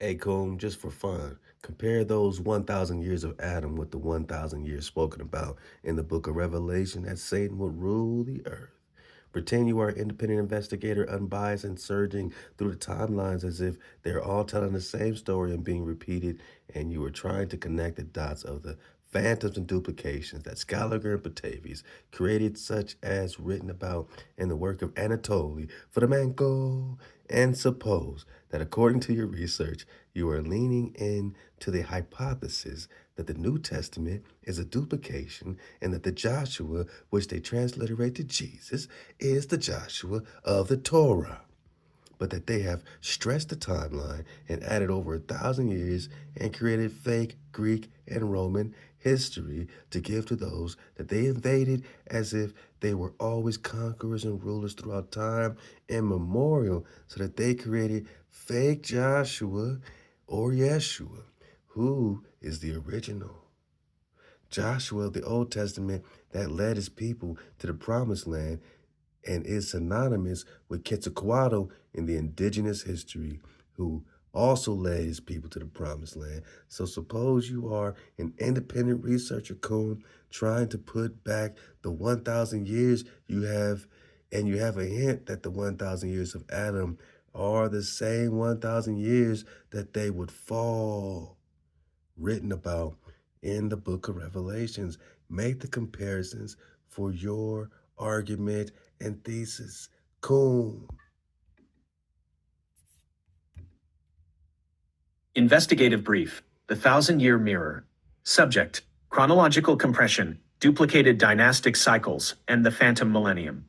Hey, Coon, just for fun, compare those 1,000 years of Adam with the 1,000 years spoken about in the book of Revelation that Satan will rule the earth. Pretend you are an independent investigator, unbiased, and surging through the timelines as if they're all telling the same story and being repeated, and you are trying to connect the dots of the phantoms and duplications that Scaliger and Batavius created, such as written about in the work of Anatoly Fomenko, and suppose that according to your research, you are leaning in to the hypothesis that the New Testament is a duplication and that the Joshua, which they transliterate to Jesus, is the Joshua of the Torah, but that they have stretched the timeline and added over 1,000 years and created fake Greek and Roman history to give to those that they invaded as if they were always conquerors and rulers throughout time immemorial, so that they created fake Joshua or Yeshua, who is the original Joshua of the Old Testament that led his people to the promised land and is synonymous with Quetzalcoatl in the indigenous history, who also led his people to the promised land. So suppose you are an independent researcher, Coon, trying to put back the 1,000 years you have, and you have a hint that the 1,000 years of Adam are the same 1,000 years that they would fall, written about in the book of Revelations. Make the comparisons for your argument and thesis. Cool. Investigative brief: The Thousand-Year Mirror. Subject: chronological compression, duplicated dynastic cycles, and the phantom millennium.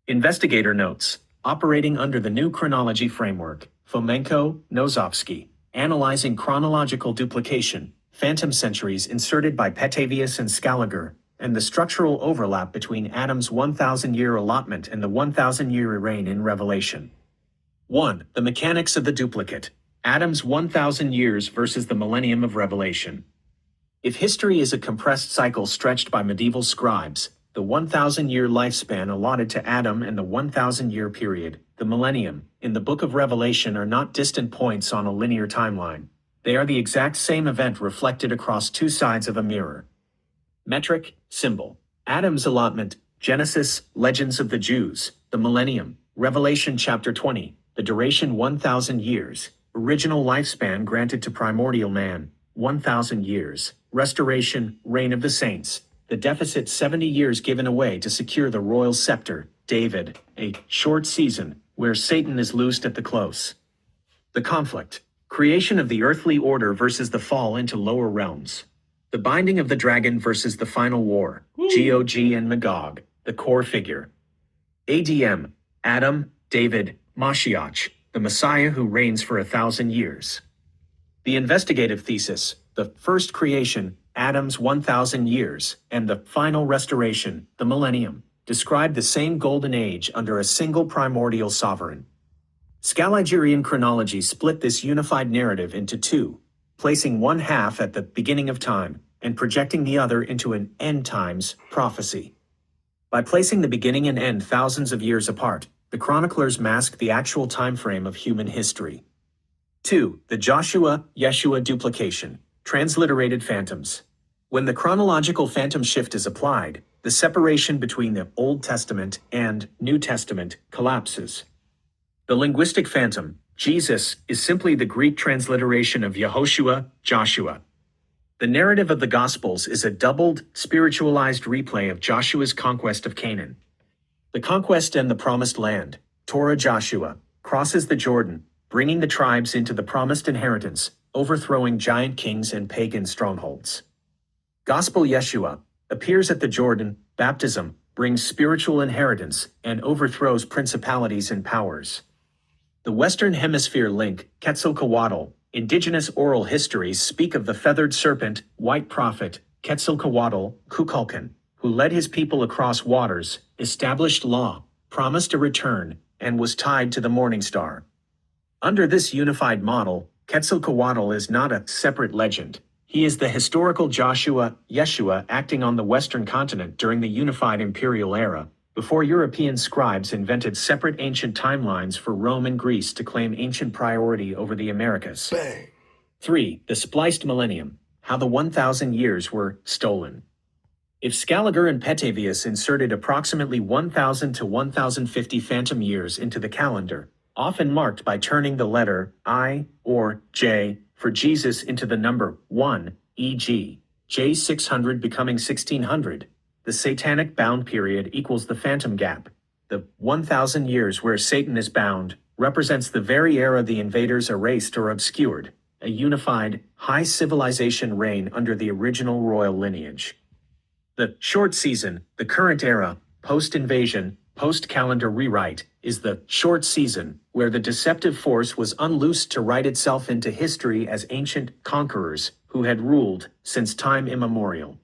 Investigator notes: operating under the new chronology framework, Fomenko, Nozovsky, analyzing chronological duplication, phantom centuries inserted by Petavius and Scaliger, and the structural overlap between Adam's 1,000-year allotment and the 1,000-year reign in Revelation. 1. The mechanics of the duplicate. Adam's 1,000 years versus the millennium of Revelation. If history is a compressed cycle stretched by medieval scribes, the 1,000-year lifespan allotted to Adam and the 1,000-year period, the millennium, in the book of Revelation are not distant points on a linear timeline. They are the exact same event reflected across two sides of a mirror. Metric, symbol. Adam's allotment, Genesis, Legends of the Jews, the millennium, Revelation chapter 20, the duration 1,000 years, original lifespan granted to primordial man, 1,000 years, restoration, reign of the saints, the deficit 70 years given away to secure the royal scepter, David, a short season, where Satan is loosed at the close. The conflict, creation of the earthly order versus the fall into lower realms. The binding of the dragon versus the final war, Gog and Magog, the core figure. ADM, Adam, David, Mashiach, the Messiah who reigns for 1,000 years. The investigative thesis, the first creation, Adam's 1,000 years, and the final restoration, the millennium, describe the same golden age under a single primordial sovereign. Scaligerian chronology split this unified narrative into two, placing one half at the beginning of time and projecting the other into an end times prophecy. By placing the beginning and end thousands of years apart, the chroniclers mask the actual time frame of human history. 2. The Joshua, Yeshua duplication, transliterated phantoms. When the chronological phantom shift is applied, the separation between the Old Testament and New Testament collapses. The linguistic phantom, Jesus, is simply the Greek transliteration of Yehoshua, Joshua. The narrative of the Gospels is a doubled, spiritualized replay of Joshua's conquest of Canaan. The conquest and the promised land, Torah Joshua, crosses the Jordan, bringing the tribes into the promised inheritance, overthrowing giant kings and pagan strongholds. Gospel Yeshua appears at the Jordan, baptism, brings spiritual inheritance, and overthrows principalities and powers. The Western Hemisphere link, Quetzalcoatl, indigenous oral histories speak of the feathered serpent, white prophet, Quetzalcoatl, Kukulkan, who led his people across waters, established law, promised a return, and was tied to the morning star. Under this unified model, Quetzalcoatl is not a separate legend. He is the historical Joshua, Yeshua acting on the Western continent during the unified imperial era, before European scribes invented separate ancient timelines for Rome and Greece to claim ancient priority over the Americas. Bang! 3. The spliced millennium, how the 1,000 years were stolen. If Scaliger and Petavius inserted approximately 1,000 to 1,050 phantom years into the calendar, often marked by turning the letter I or J for Jesus into the number 1, e.g., J600 becoming 1600, the satanic bound period equals the phantom gap. The 1,000 years where Satan is bound represents the very era the invaders erased or obscured, a unified, high civilization reign under the original royal lineage. The short season, the current era, post-invasion, post-calendar rewrite, is the short season, where the deceptive force was unloosed to write itself into history as ancient conquerors who had ruled since time immemorial.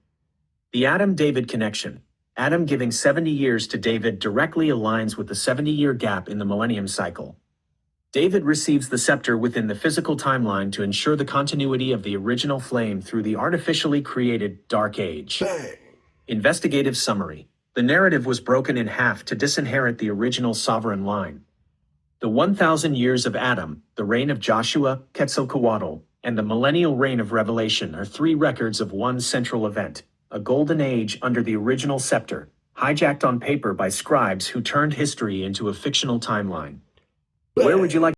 The Adam-David connection, Adam giving 70 years to David, directly aligns with the 70-year gap in the millennium cycle. David receives the scepter within the physical timeline to ensure the continuity of the original flame through the artificially created Dark Age. Bang! Investigative summary. The narrative was broken in half to disinherit the original sovereign line. The 1,000 years of Adam, the reign of Joshua, Quetzalcoatl, and the millennial reign of Revelation are 3 records of one central event, a golden age under the original scepter, hijacked on paper by scribes who turned history into a fictional timeline. Where would you like